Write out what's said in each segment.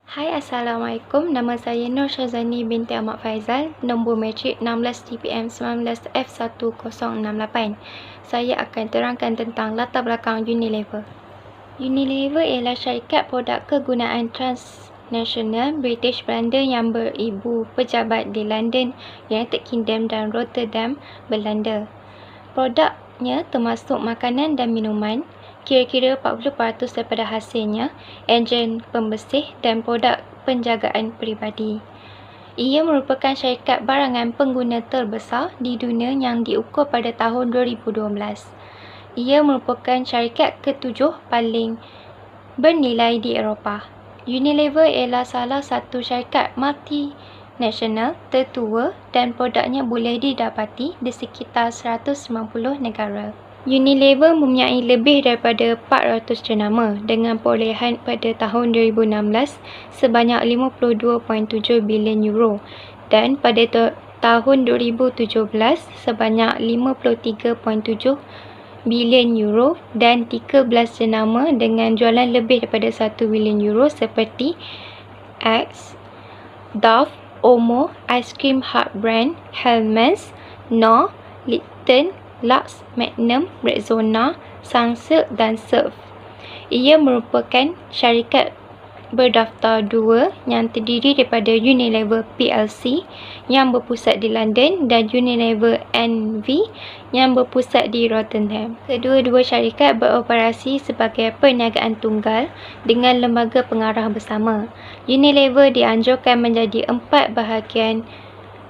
Hai, Assalamualaikum. Nama saya Nur Syazani binti Ahmad Faizal, nombor matrik 16 DPM 19 F1068. Saya akan terangkan tentang latar belakang Unilever. Unilever ialah syarikat produk kegunaan transnasional British Belanda yang beribu pejabat di London, United Kingdom dan Rotterdam, Belanda. Produknya termasuk makanan dan minuman. Kira-kira 40% daripada hasilnya enjin pembersih dan produk penjagaan peribadi. Ia merupakan syarikat barangan pengguna terbesar di dunia yang diukur pada tahun 2012. Ia merupakan syarikat ketujuh paling bernilai di Eropah. Unilever ialah salah satu syarikat multinasional tertua dan produknya boleh didapati di sekitar 190 negara. Unilever mempunyai lebih daripada 400 jenama dengan perolehan pada tahun 2016 sebanyak 52.7 bilion euro dan pada tahun 2017 sebanyak 53.7 bilion euro dan 13 jenama dengan jualan lebih daripada 1 bilion euro seperti Axe, Dove, Omo, Ice Cream Heart Brand, Hellmann's, Knorr, Lipton, Lux, Magnum, Rexona, Sunsilk dan Surf. Ia merupakan syarikat berdaftar dua yang terdiri daripada Unilever PLC yang berpusat di London dan Unilever NV yang berpusat di Rotterdam. Kedua-dua syarikat beroperasi sebagai perniagaan tunggal dengan lembaga pengarah bersama. Unilever dianjurkan menjadi 4 bahagian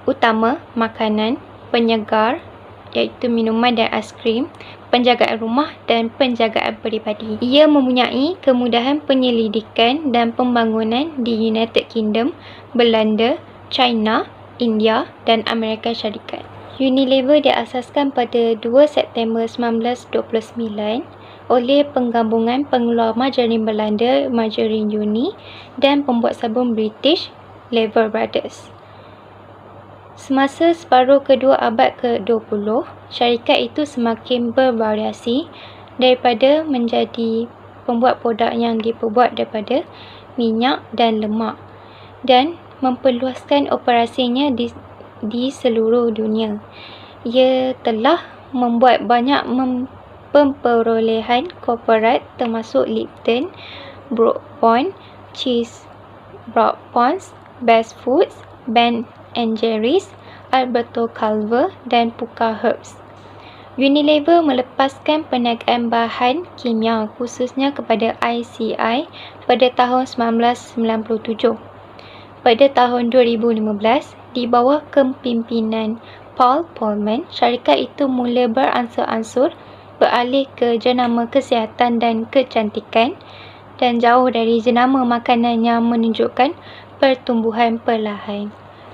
utama: makanan, penyegar iaitu minuman dan aiskrim, penjagaan rumah dan penjagaan peribadi. Ia mempunyai kemudahan penyelidikan dan pembangunan di United Kingdom, Belanda, China, India dan Amerika Syarikat. Unilever diasaskan pada 2 September 1929 oleh penggabungan pengeluar margarin Belanda, Margarine Uni, dan pembuat sabun British, Lever Brothers. Semasa separuh kedua abad ke-20, syarikat itu semakin bervariasi daripada menjadi pembuat produk yang diperbuat daripada minyak dan lemak dan memperluaskan operasinya di seluruh dunia. Ia telah membuat banyak perolehan korporat termasuk Lipton, Brooke Bond, Cheese, Broad Ponds, Best Foods, Ben & Jerry's, Alberto Culver dan Pukka Herbs. Unilever melepaskan perniagaan bahan kimia khususnya kepada ICI pada tahun 1997. Pada tahun 2015, di bawah kepimpinan Paul Polman, syarikat itu mula beransur-ansur beralih ke jenama kesihatan dan kecantikan dan jauh dari jenama makanan yang menunjukkan pertumbuhan perlahan.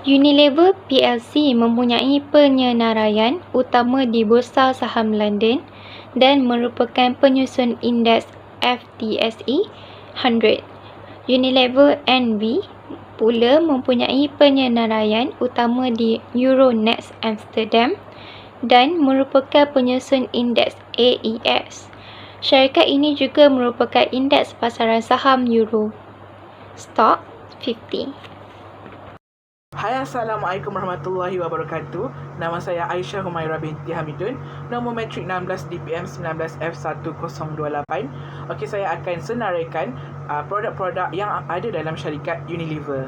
Unilever PLC mempunyai penyenaraian utama di Bursa Saham London dan merupakan penyusun indeks FTSE 100. Unilever NV pula mempunyai penyenaraian utama di Euronext Amsterdam dan merupakan penyusun indeks AEX. Syarikat ini juga merupakan indeks pasaran saham Euro Stock 50. Hai, Assalamualaikum warahmatullahi wabarakatuh. Nama saya Aisyah Humaira binti Hamidun, nombor matrik 16 DPM 19 F1028. Okey, saya akan senaraikan produk-produk yang ada dalam syarikat Unilever.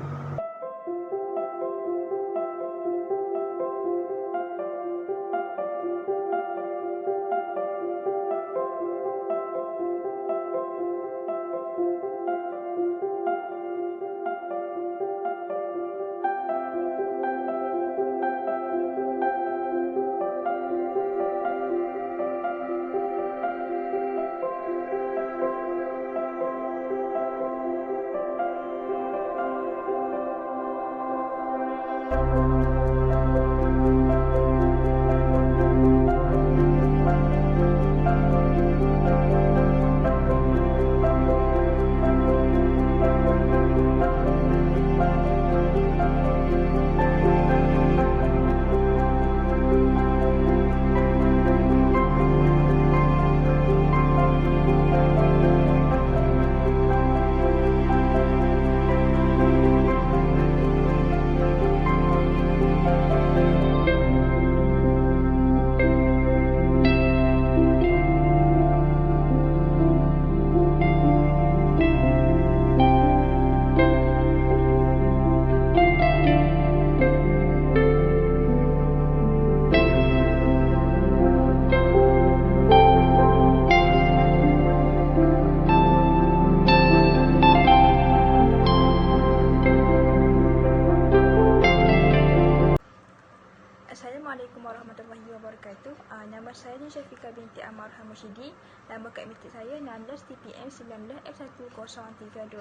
Saya ni Syafiqah binti Ammar Hamushidi. Nama kad metik saya 16 TPM 19 F1032.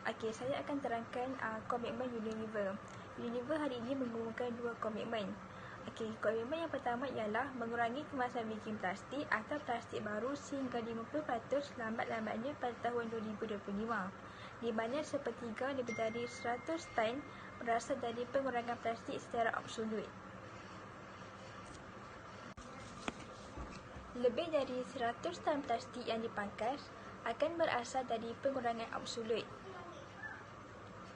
Okey, saya akan terangkan komitmen Unilever. Unilever hari ini mengumumkan 2 komitmen. Okey, komitmen yang pertama ialah mengurangi kemasan virgin plastik atau plastik baru sehingga 50% lambat-lambatnya pada tahun 2025. Di mana sepertiga lebih dari 100 tan berasal dari pengurangan plastik secara absolut. Lebih dari 100 tan plastik yang dipangkas akan berasal dari pengurangan absolut.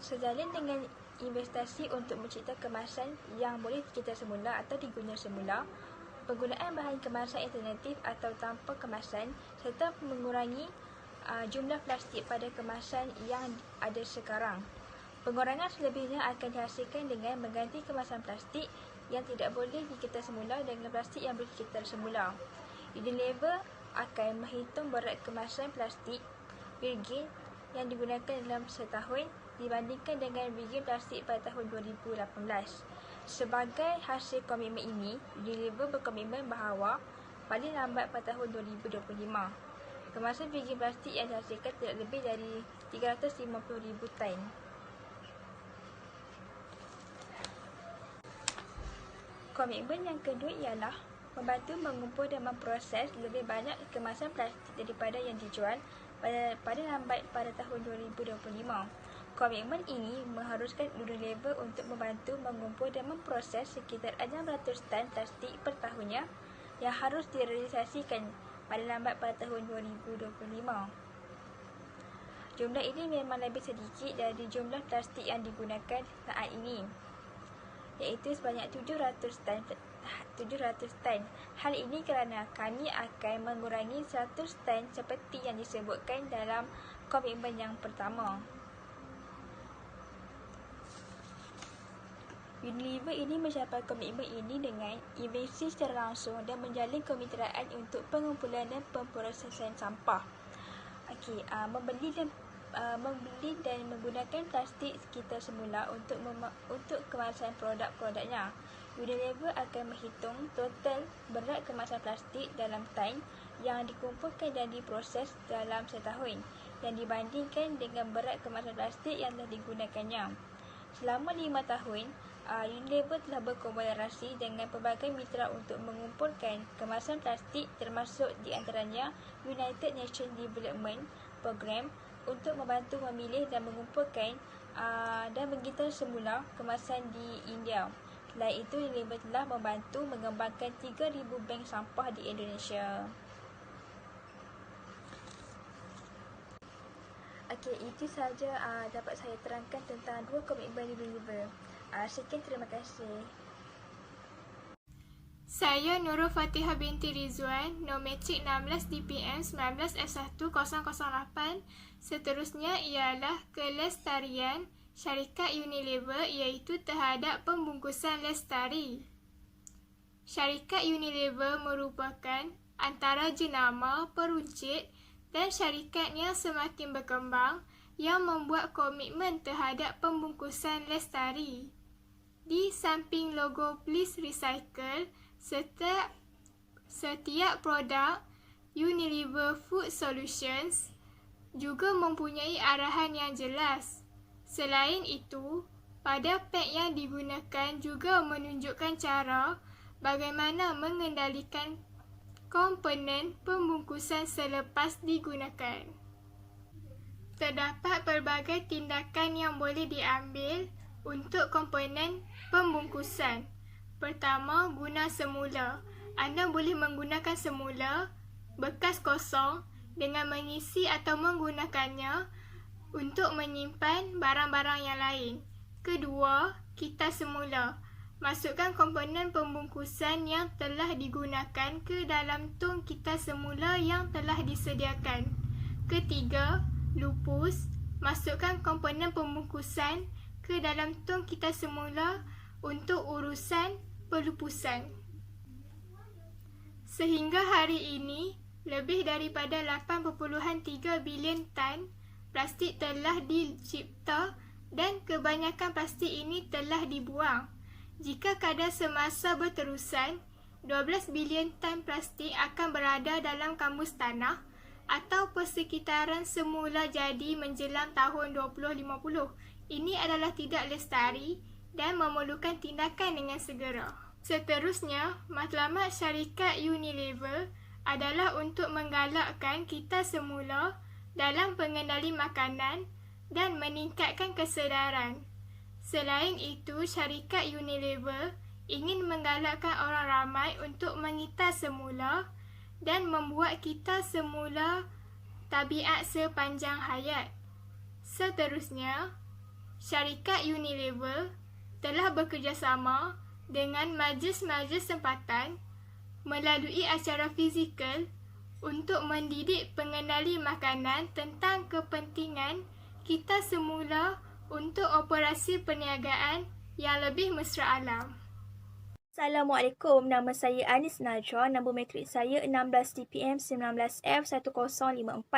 Sejalin dengan investasi untuk mencipta kemasan yang boleh dicipta semula atau diguna semula, penggunaan bahan kemasan alternatif atau tanpa kemasan serta mengurangi jumlah plastik pada kemasan yang ada sekarang. Pengurangan selebihnya akan dihasilkan dengan mengganti kemasan plastik yang tidak boleh dicipta semula dengan plastik yang boleh dicipta semula. Unilever akan menghitung berat kemasan plastik virgin yang digunakan dalam setahun dibandingkan dengan virgin plastik pada tahun 2018. Sebagai hasil komitmen ini, Unilever berkomitmen bahawa paling lambat pada tahun 2025, kemasan virgin plastik yang dihasilkan tidak lebih dari 350,000 tan. Komitmen yang kedua ialah membantu mengumpul dan memproses lebih banyak kemasan plastik daripada yang dijual pada lambat pada tahun 2025. Komitmen ini mengharuskan Unilever untuk membantu mengumpul dan memproses sekitar 600 tan plastik per tahunnya yang harus direalisasikan pada lambat pada tahun 2025. Jumlah ini memang lebih sedikit dari jumlah plastik yang digunakan saat ini, iaitu sebanyak 700 tan. Hal ini kerana kami akan mengurangi 100 tan seperti yang disebutkan dalam komitmen yang pertama. Unilever ini mencapai komitmen ini dengan investasi secara langsung dan menjalin kemitraan untuk pengumpulan dan pemprosesan sampah. Okey, membeli dan menggunakan plastik kita semula untuk kemasan produk-produknya. Unilever akan menghitung total berat kemasan plastik dalam tan yang dikumpulkan dan diproses dalam setahun yang dibandingkan dengan berat kemasan plastik yang telah digunakannya. Selama 5 tahun, Unilever telah berkolaborasi dengan pelbagai mitra untuk mengumpulkan kemasan plastik termasuk di antaranya United Nations Development Programme untuk membantu memilih dan mengumpulkan dan menghitung semula kemasan di India. Selain itu, Unilever telah membantu mengembangkan 3,000 bank sampah di Indonesia. Okey, itu sahaja dapat saya terangkan tentang 2 komitmen Unilever. Sekian, terima kasih. Saya Nurul Fatihah binti Rizwan, nometrik 16 DPM 19 F1008. Seterusnya ialah kelestarian syarikat Unilever iaitu terhadap pembungkusan lestari. Syarikat Unilever merupakan antara jenama, peruncit dan syarikat yang semakin berkembang yang membuat komitmen terhadap pembungkusan lestari. Di samping logo Please Recycle, setiap produk Unilever Food Solutions juga mempunyai arahan yang jelas. Selain itu, pada pek yang digunakan juga menunjukkan cara bagaimana mengendalikan komponen pembungkusan selepas digunakan. Terdapat pelbagai tindakan yang boleh diambil untuk komponen pembungkusan. Pertama, guna semula. Anda boleh menggunakan semula bekas kosong dengan mengisi atau menggunakannya untuk menyimpan barang-barang yang lain. Kedua, kita semula. Masukkan komponen pembungkusan yang telah digunakan ke dalam tong kita semula yang telah disediakan. Ketiga, lupus. Masukkan komponen pembungkusan ke dalam tong kita semula untuk urusan pelupusan. Sehingga hari ini, lebih daripada 8.3 bilion tan plastik telah dicipta dan kebanyakan plastik ini telah dibuang. Jika kadar semasa berterusan, 12 bilion tan plastik akan berada dalam kamus tanah atau persekitaran semula jadi menjelang tahun 2050. Ini adalah tidak lestari dan memerlukan tindakan dengan segera. Seterusnya, matlamat syarikat Unilever adalah untuk menggalakkan kita semula dalam pengendali makanan dan meningkatkan kesedaran. Selain itu, syarikat Unilever ingin menggalakkan orang ramai untuk mengita semula dan membuat kita semula tabiat sepanjang hayat. Seterusnya, syarikat Unilever telah bekerjasama dengan majlis-majlis tempatan melalui acara fizikal untuk mendidik pengendali makanan tentang kepentingan kita semula untuk operasi perniagaan yang lebih mesra alam. Assalamualaikum, nama saya Anis Najwa, nombor matrik saya 16 DPM 19F1054.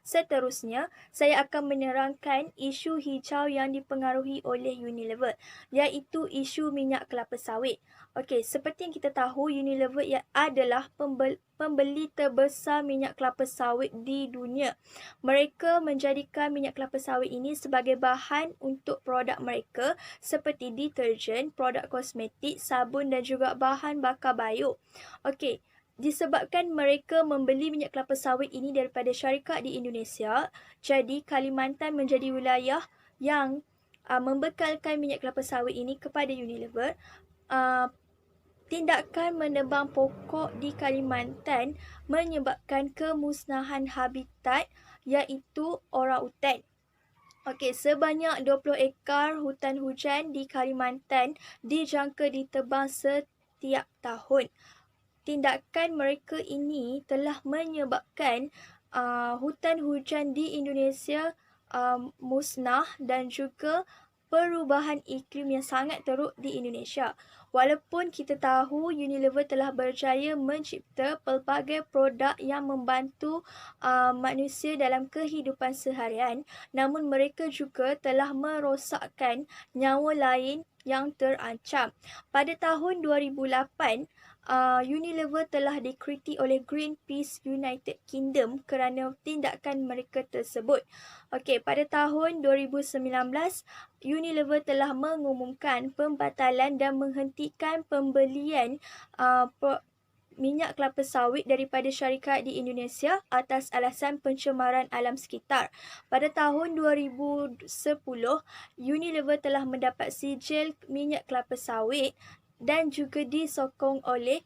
Seterusnya, saya akan menerangkan isu hijau yang dipengaruhi oleh Unilever, iaitu isu minyak kelapa sawit. Okey, seperti yang kita tahu, Unilever adalah pembeli terbesar minyak kelapa sawit di dunia. Mereka menjadikan minyak kelapa sawit ini sebagai bahan untuk produk mereka seperti deterjen, produk kosmetik, sabun dan juga bahan bakar bio. Okey, disebabkan mereka membeli minyak kelapa sawit ini daripada syarikat di Indonesia, jadi Kalimantan menjadi wilayah yang membekalkan minyak kelapa sawit ini kepada Unilever. Tindakan menebang pokok di Kalimantan menyebabkan kemusnahan habitat iaitu orangutan. Okey, sebanyak 20 ekar hutan hujan di Kalimantan dijangka ditebang setiap tahun. Tindakan mereka ini telah menyebabkan hutan hujan di Indonesia musnah dan juga perubahan iklim yang sangat teruk di Indonesia. Walaupun kita tahu Unilever telah berjaya mencipta pelbagai produk yang membantu manusia dalam kehidupan seharian, namun mereka juga telah merosakkan nyawa lain yang terancam. Pada tahun 2008, Unilever telah dikriti oleh Greenpeace United Kingdom kerana tindakan mereka tersebut. Okey, pada tahun 2019, Unilever telah mengumumkan pembatalan dan menghentikan pembelian minyak kelapa sawit daripada syarikat di Indonesia atas alasan pencemaran alam sekitar. Pada tahun 2010, Unilever telah mendapat sijil minyak kelapa sawit dan juga disokong oleh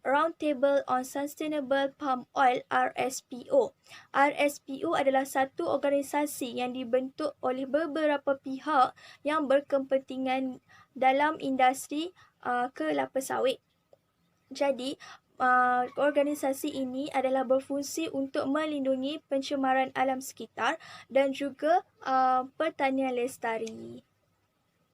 Roundtable on Sustainable Palm Oil (RSPO). RSPO adalah satu organisasi yang dibentuk oleh beberapa pihak yang berkepentingan dalam industri kelapa sawit. Jadi, organisasi ini adalah berfungsi untuk melindungi pencemaran alam sekitar dan juga pertanian lestari.